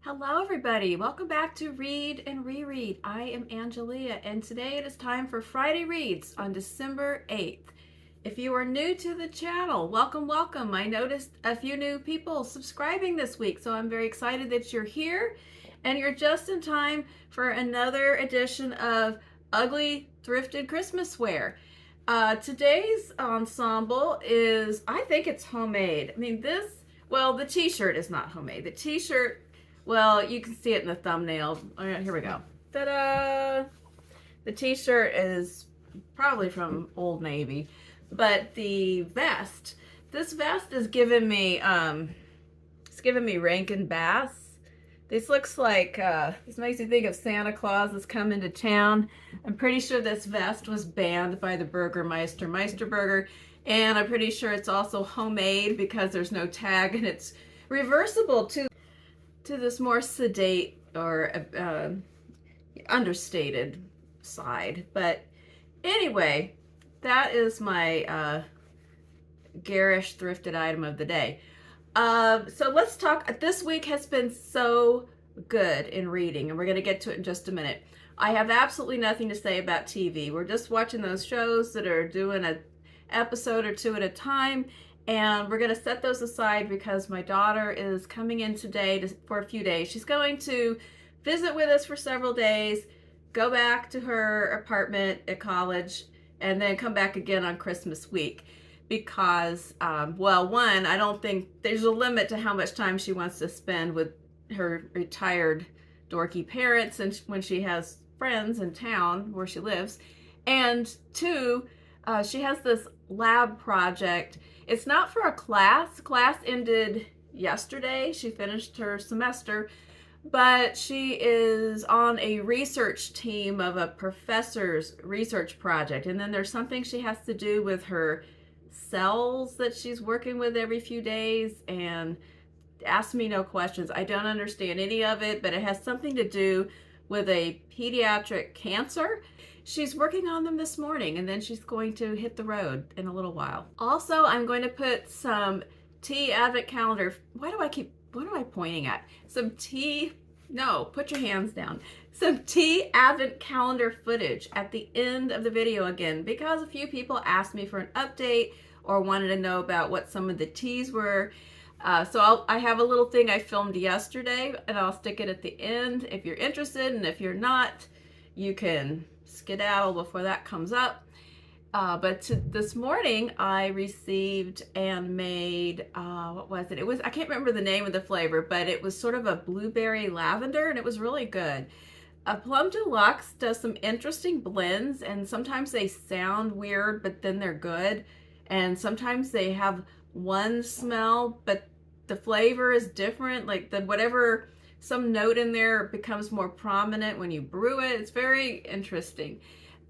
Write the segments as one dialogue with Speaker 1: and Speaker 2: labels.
Speaker 1: Hello, everybody. Welcome back to Read and Reread. I am Angelia, and today it is time for Friday Reads on December 8th. If you are new to the channel, welcome, welcome. I noticed a few new people subscribing this week, so I'm very excited that you're here, and you're just in time for another edition of Ugly Thrifted Christmas Wear. Today's ensemble is, I think it's homemade. The t-shirt is not homemade. The t-shirt, well, you can see it in the thumbnail. All right, here we go. Ta-da! The t-shirt is probably from Old Navy, but the vest, this vest is giving me, Rankin Bass. This looks like, this makes me think of Santa Claus is coming to town. I'm pretty sure this vest was banned by the Burgermeister, Meisterburger, and I'm pretty sure it's also homemade because there's no tag, and it's reversible to this more sedate or understated side. But anyway, that is my garish thrifted item of the day. So let's talk. This week has been so good in reading, and we're going to get to it in just a minute. I have absolutely nothing to say about TV. We're just watching those shows that are doing an episode or two at a time, and we're going to set those aside because my daughter is coming in today for a few days. She's going to visit with us for several days, go back to her apartment at college, and then come back again on Christmas week. Because, one, I don't think there's a limit to how much time she wants to spend with her retired dorky parents and when she has friends in town where she lives. And two, she has this lab project. It's not for a class. Class ended yesterday. She finished her semester, but she is on a research team of a professor's research project. And then there's something she has to do with her cells that she's working with every few days, and ask me no questions. I don't understand any of it, but it has something to do with a pediatric cancer. She's working on them this morning, and then she's going to hit the road in a little while. Also, I'm going to put some tea advent calendar. What am I pointing at? No, put your hands down. Some tea advent calendar footage at the end of the video again, because a few people asked me for an update or wanted to know about what some of the teas were. So I have a little thing I filmed yesterday, and I'll stick it at the end if you're interested, and if you're not, you can skedaddle before that comes up. But this morning I received and made, what was it? I can't remember the name of the flavor, but it was sort of a blueberry lavender, and it was really good. Plum Deluxe does some interesting blends, and sometimes they sound weird, but then they're good. And sometimes they have one smell, but the flavor is different. Like some note in there becomes more prominent when you brew it. It's very interesting.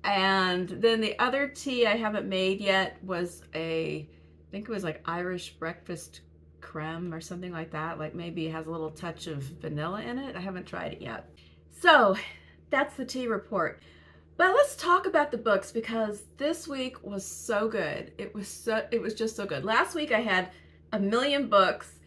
Speaker 1: And then the other tea I haven't made yet was I think it was like Irish breakfast creme or something like that. Like maybe it has a little touch of vanilla in it. I haven't tried it yet. So that's the tea report. But let's talk about the books, because this week was so good. It was just so good. Last week I had a million books,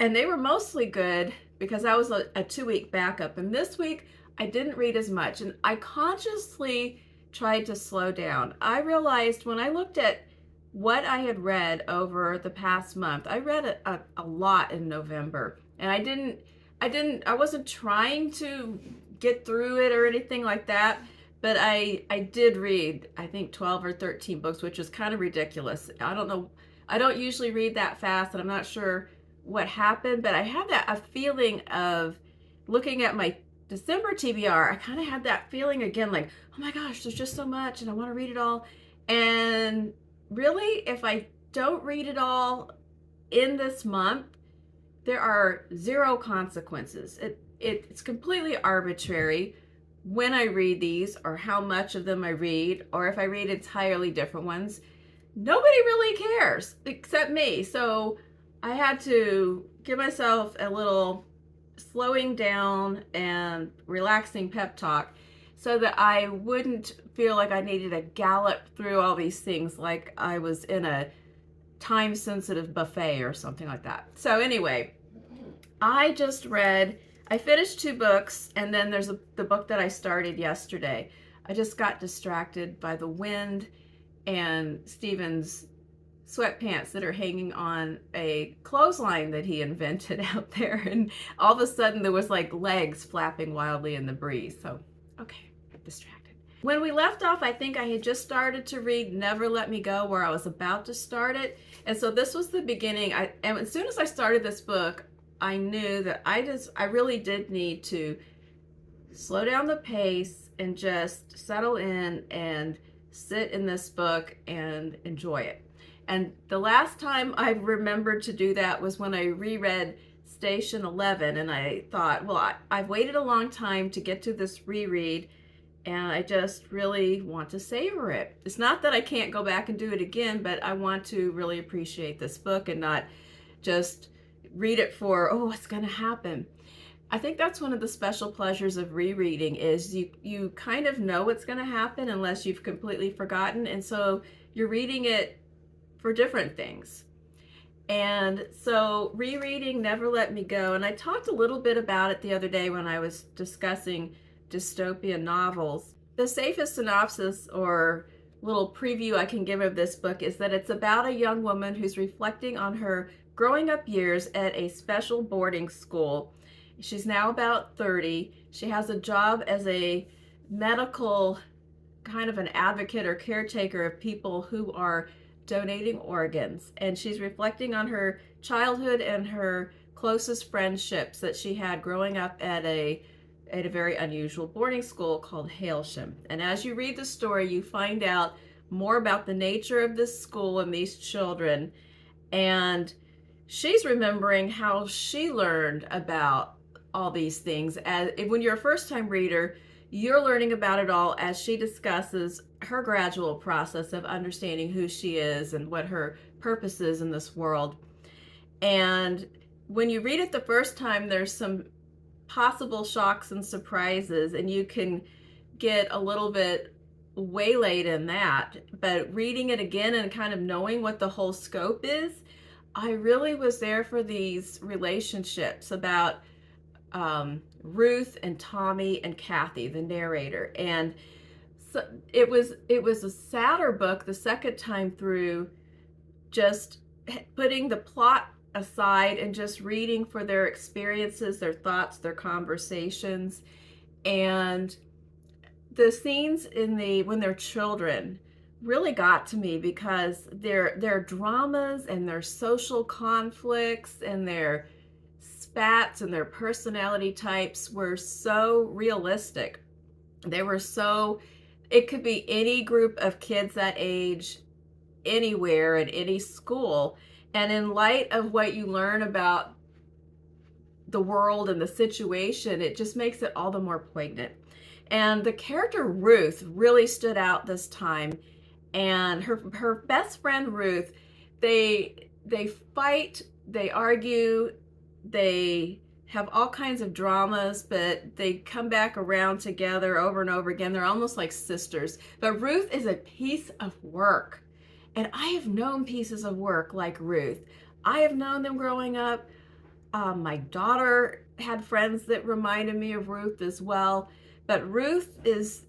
Speaker 1: and they were mostly good because I was a 2-week backup. And this week I didn't read as much, and I consciously tried to slow down. I realized when I looked at what I had read over the past month, I read a lot in November, and I wasn't trying to get through it or anything like that, but I did read, I think 12 or 13 books, which is kind of ridiculous. I don't know. I don't usually read that fast, and I'm not sure what happened, but I had a feeling of looking at my December TBR. I kind of had that feeling again, like, oh my gosh, there's just so much, and I want to read it all. And really, if I don't read it all in this month, there are zero consequences. It's completely arbitrary when I read these, or how much of them I read, or if I read entirely different ones. Nobody really cares except me. So I had to give myself a little slowing down and relaxing pep talk so that I wouldn't feel like I needed to gallop through all these things like I was in a time-sensitive buffet or something like that. So anyway, I just read I finished 2 books, and then there's the book that I started yesterday. I just got distracted by the wind and Stephen's sweatpants that are hanging on a clothesline that he invented out there, and all of a sudden there was like legs flapping wildly in the breeze. So okay, distracted. When we left off, I think I had just started to read Never Let Me Go, where I was about to start it, and so this was the beginning. And as soon as I started this book, I knew that I really did need to slow down the pace and just settle in and sit in this book and enjoy it. And the last time I remembered to do that was when I reread Station 11, and I thought, well, I've waited a long time to get to this reread, and I just really want to savor it. It's not that I can't go back and do it again, but I want to really appreciate this book and not just read it for, oh, what's going to happen. I think that's one of the special pleasures of rereading is you kind of know what's going to happen unless you've completely forgotten, and so you're reading it for different things. And so rereading Never Let Me Go, and I talked a little bit about it the other day when I was discussing dystopian novels. The safest synopsis or little preview I can give of this book is that it's about a young woman who's reflecting on her growing up years at a special boarding school. She's now about 30. She has a job as a medical kind of an advocate or caretaker of people who are donating organs, and she's reflecting on her childhood and her closest friendships that she had growing up at a very unusual boarding school called Hailsham. And as you read the story, you find out more about the nature of this school and these children, and she's remembering how she learned about all these things. As when you're a first-time reader, you're learning about it all as she discusses her gradual process of understanding who she is and what her purpose is in this world. And when you read it the first time, there's some possible shocks and surprises, and you can get a little bit waylaid in that. But reading it again and kind of knowing what the whole scope is, I really was there for these relationships about Ruth and Tommy and Kathy, the narrator. And so it was a sadder book the second time through, just putting the plot aside and just reading for their experiences, their thoughts, their conversations. And the scenes when they're children really got to me because their dramas and their social conflicts and their spats and their personality types were so realistic. They were so, it could be any group of kids that age, anywhere, at any school. And in light of what you learn about the world and the situation, it just makes it all the more poignant. And the character Ruth really stood out this time. And her best friend Ruth, they fight, they argue, they have all kinds of dramas, but they come back around together over and over again. They're almost like sisters. But Ruth is a piece of work. And I have known pieces of work like Ruth. I have known them growing up. My daughter had friends that reminded me of Ruth as well. But Ruth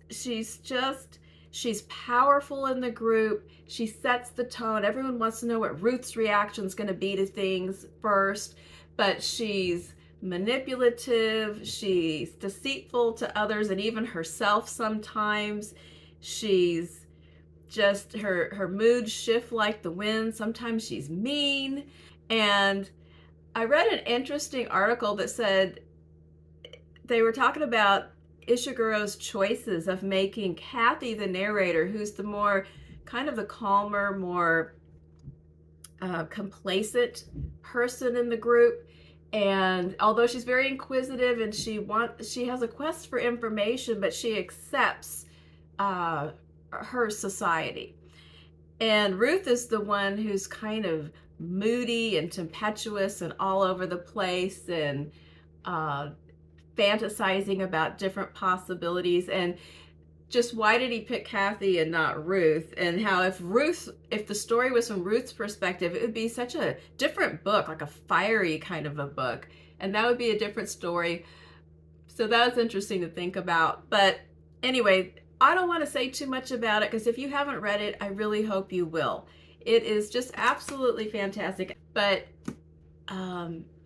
Speaker 1: she's powerful in the group. She sets the tone. Everyone wants to know what Ruth's reaction is going to be to things first. But she's manipulative, she's deceitful to others and even herself sometimes. She's just, her moods shift like the wind. Sometimes she's mean. And I read an interesting article that said they were talking about Ishiguro's choices of making Kathy the narrator, who's the more kind of the calmer, more complacent person in the group. And although she's very inquisitive and she has a quest for information, but she accepts her society. And Ruth is the one who's kind of moody and tempestuous and all over the place and fantasizing about different possibilities. And just why did he pick Kathy and not Ruth? And how if the story was from Ruth's perspective, it would be such a different book, like a fiery kind of a book. And that would be a different story. So that was interesting to think about. But anyway, I don't want to say too much about it because if you haven't read it, I really hope you will. It is just absolutely fantastic. But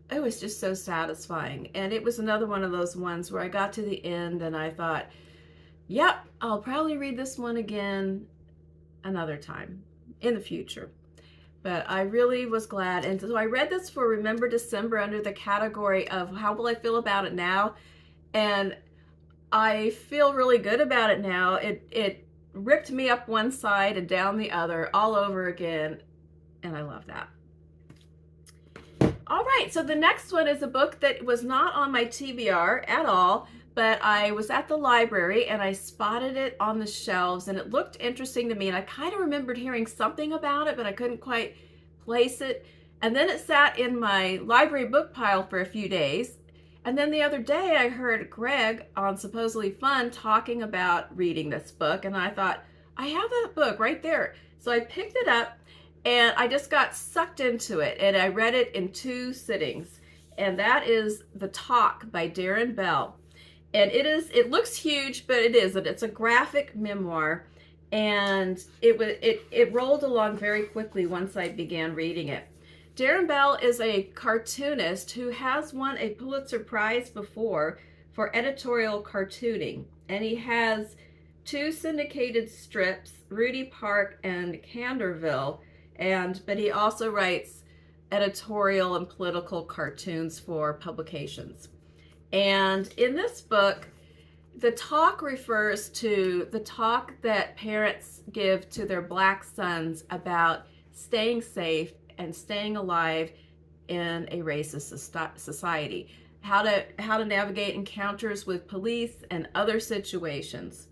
Speaker 1: it was just so satisfying. And it was another one of those ones where I got to the end and I thought, yep, I'll probably read this one again another time in the future. But I really was glad. And so I read this for Remember December under the category of how will I feel about it now? And I feel really good about it now. It ripped me up one side and down the other all over again. And I love that. All right, so the next one is a book that was not on my TBR at all, but I was at the library and I spotted it on the shelves and it looked interesting to me. And I kind of remembered hearing something about it, but I couldn't quite place it. And then it sat in my library book pile for a few days. And then the other day I heard Greg on Supposedly Fun talking about reading this book. And I thought, I have that book right there. So I picked it up and I just got sucked into it. And I read it in 2 sittings. And that is The Talk by Darrin Bell. And it looks huge, but it isn't. It's a graphic memoir, and it rolled along very quickly once I began reading it. Darrin Bell is a cartoonist who has won a Pulitzer Prize before for editorial cartooning, and he has 2 syndicated strips, Rudy Park and Canderville, but he also writes editorial and political cartoons for publications. And in this book, the talk refers to the talk that parents give to their Black sons about staying safe and staying alive in a racist society, how to navigate encounters with police and other situations.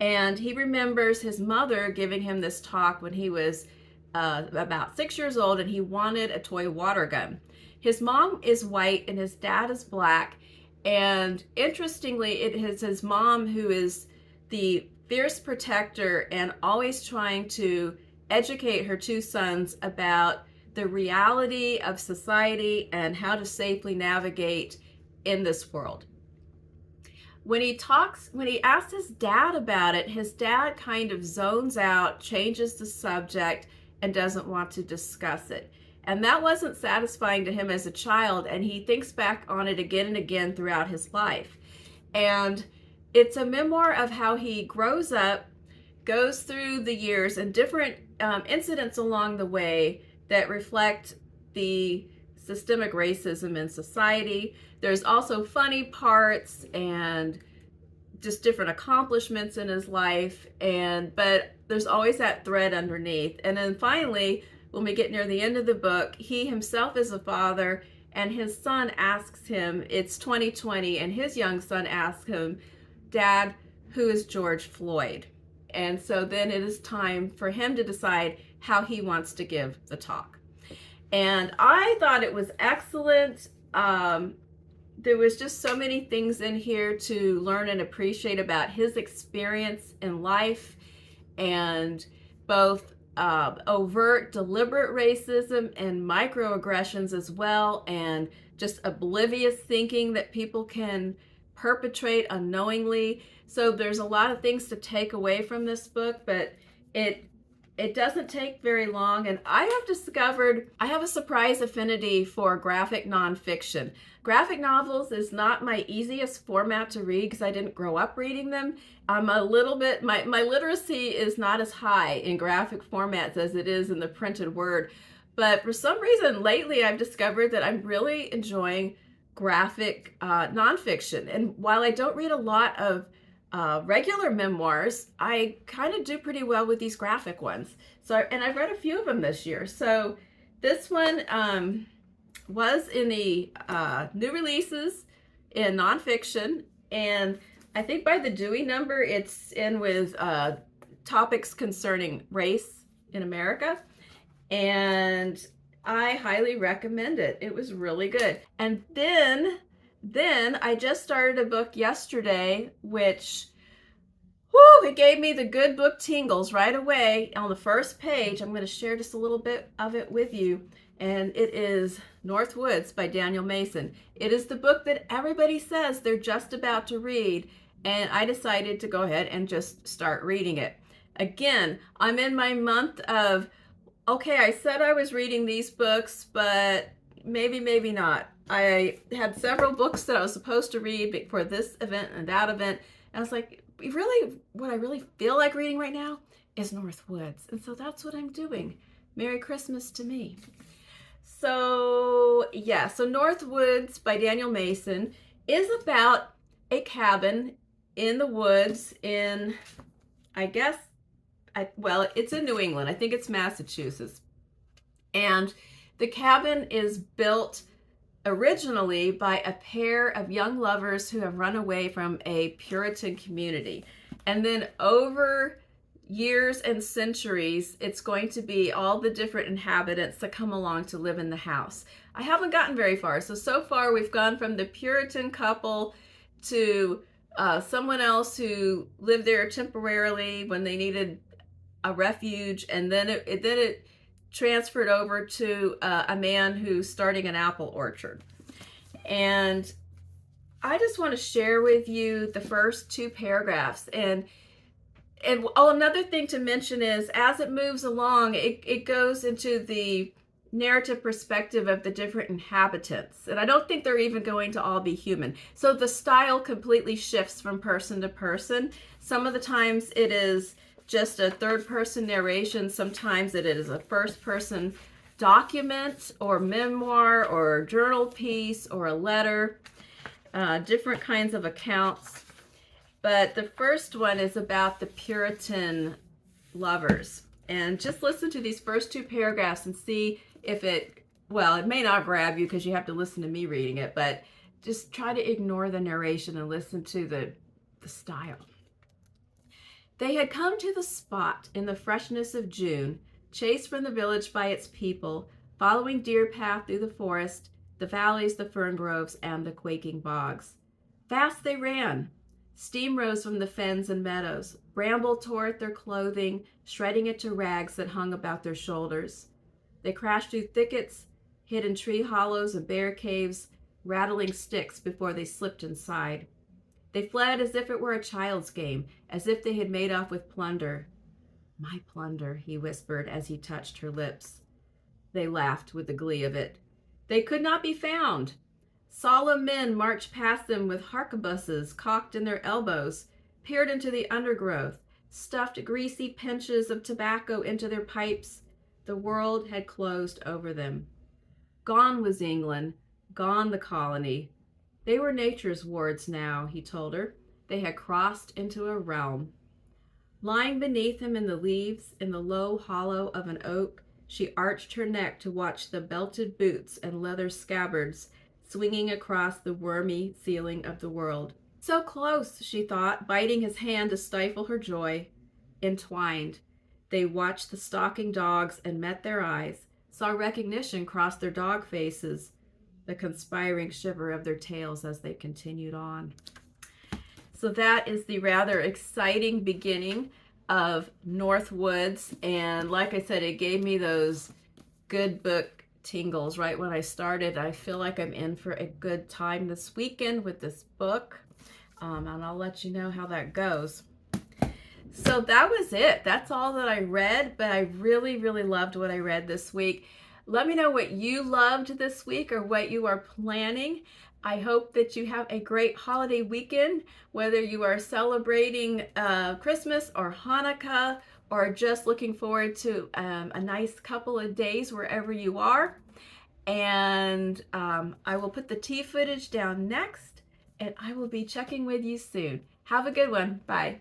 Speaker 1: And he remembers his mother giving him this talk when he was about 6 years old, and he wanted a toy water gun. His mom is white and his dad is Black. And interestingly, it is his mom who is the fierce protector and always trying to educate her 2 sons about the reality of society and how to safely navigate in this world. When he asks his dad about it, his dad kind of zones out, changes the subject, and doesn't want to discuss it. And that wasn't satisfying to him as a child, and he thinks back on it again and again throughout his life. And it's a memoir of how he grows up, goes through the years, and different incidents along the way that reflect the systemic racism in society. There's also funny parts and just different accomplishments in his life, but there's always that thread underneath. And then finally, when we get near the end of the book, he himself is a father, and his son asks him, it's 2020, and his young son asks him, Dad, who is George Floyd? And so then it is time for him to decide how he wants to give the talk. And I thought it was excellent. There was just so many things in here to learn and appreciate about his experience in life, and both overt, deliberate racism and microaggressions as well, and just oblivious thinking that people can perpetrate unknowingly. So there's a lot of things to take away from this book, but it doesn't take very long. And I have discovered I have a surprise affinity for graphic nonfiction. Graphic novels is not my easiest format to read because I didn't grow up reading them. I'm a little bit, my literacy is not as high in graphic formats as it is in the printed word. But for some reason lately I've discovered that I'm really enjoying graphic nonfiction. And while I don't read a lot of regular memoirs, I kind of do pretty well with these graphic ones. And I've read a few of them this year. So this one was in the new releases in nonfiction, and I think by the Dewey number, it's in with topics concerning race in America, and I highly recommend it. It was really good. And then I just started a book yesterday, which, it gave me the good book tingles right away. On the first page, I'm going to share just a little bit of it with you. and it is Northwoods by Daniel Mason. It is the book that everybody says they're just about to read, and I decided to go ahead and just start reading it. Again, I'm in my month of, okay, I said I was reading these books, but maybe not. I had several books that I was supposed to read for this event and that event, and I was like, really, what I really feel like reading right now is Northwoods, and so that's what I'm doing. Merry Christmas to me. So yeah, so Northwoods by Daniel Mason is about a cabin in the woods in, I guess, well, it's in New England. I think it's Massachusetts. And the cabin is built originally by a pair of young lovers who have run away from a Puritan community. And then over years and centuries, it's going to be all the different inhabitants that come along to live in the house. I haven't gotten very far. So far we've gone from the Puritan couple to someone else who lived there temporarily when they needed a refuge, and then it transferred over to a man who's starting an apple orchard. And I just want to share with you the first two paragraphs. And another thing to mention is, as it moves along, it goes into the narrative perspective of the different inhabitants. And I don't think they're even going to all be human. So the style completely shifts from person to person. Some of the times it is just a third-person narration. Sometimes it is a first-person document or memoir or journal piece or a letter, different kinds of accounts. But the first one is about the Puritan lovers. And just listen to these first two paragraphs and see if it may not grab you because you have to listen to me reading it, but just try to ignore the narration and listen to the style. They had come to the spot in the freshness of June, chased from the village by its people, following deer path through the forest, the valleys, the fern groves, and the quaking bogs. Fast they ran. Steam rose from the fens and meadows. Bramble tore at their clothing, shredding it to rags that hung about their shoulders. They crashed through thickets, hid in tree hollows and bear caves, rattling sticks before they slipped inside. They fled as if it were a child's game, as if they had made off with plunder. My plunder, he whispered as he touched her lips. They laughed with the glee of it. They could not be found. Solemn men marched past them with harquebuses cocked in their elbows, peered into the undergrowth, stuffed greasy pinches of tobacco into their pipes. The world had closed over them. Gone was England, gone the colony. They were nature's wards now, he told her. They had crossed into a realm. Lying beneath him in the leaves, in the low hollow of an oak, she arched her neck to watch the belted boots and leather scabbards swinging across the wormy ceiling of the world. So close, she thought, biting his hand to stifle her joy. Entwined, they watched the stalking dogs and met their eyes, saw recognition cross their dog faces, the conspiring shiver of their tails as they continued on. So that is the rather exciting beginning of Northwoods. And like I said, it gave me those good book tingles right when I started. I feel like I'm in for a good time this weekend with this book. And I'll let you know how that goes. So that was it. That's all that I read, but I really, really loved what I read this week. Let me know what you loved this week or what you are planning. I hope that you have a great holiday weekend, whether you are celebrating Christmas or Hanukkah, or just looking forward to a nice couple of days wherever you are. And I will put the tea footage down next, and I will be checking with you soon. Have a good one. Bye.